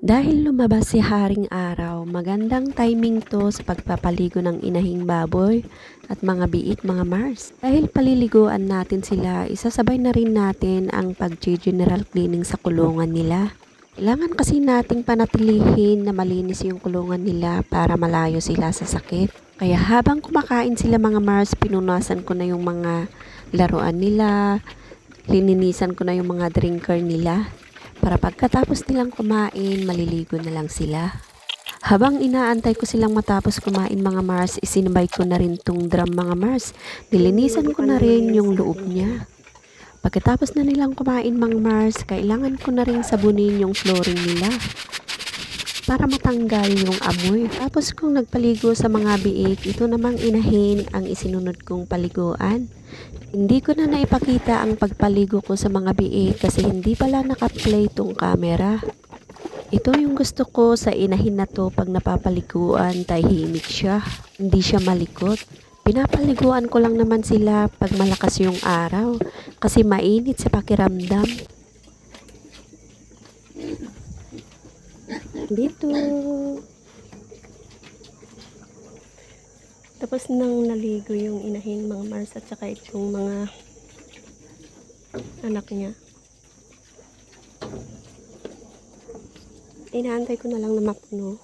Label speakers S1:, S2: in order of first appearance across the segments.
S1: Dahil lumabas si Haring Araw, magandang timing to sa pagpapaligo ng inahing baboy at mga biik mga Mars. Dahil paliliguan natin sila, isasabay na rin natin ang pag-general cleaning sa kulungan nila. Kailangan kasi nating panatilihin na malinis yung kulungan nila para malayo sila sa sakit. Kaya habang kumakain sila mga Mars, pinunasan ko na yung mga laruan nila, lininisan ko na yung mga drinker nila. Para pagkatapos nilang kumain, maliligo na lang sila. Habang inaantay ko silang matapos kumain mga Mars, isinabay ko na rin tong drum mga Mars. Nilinisan ko na rin yung loob niya. Pagkatapos na nilang kumain mga Mars, kailangan ko na rin sabunin yung flooring nila para matanggal yung amoy. Tapos kung nagpaligo sa mga biik, ito namang inahin ang isinunod kong paliguan. Hindi ko na naipakita ang pagpaligo ko sa mga biik kasi hindi pala naka-play tong camera. Ito yung gusto ko sa inahin na to, pag napapaliguan, tahimik siya. Hindi siya malikot. Pinapaliguan ko lang naman sila pag malakas yung araw kasi mainit sa pakiramdam. Dito. Tapos nang naligo yung inahin mga Mars at saka itong mga anak niya. Inaantay ko na lang na mapuno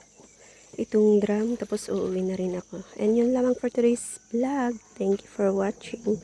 S1: itong drum tapos uuwi na rin ako. And yun lamang for today's vlog. Thank you for watching.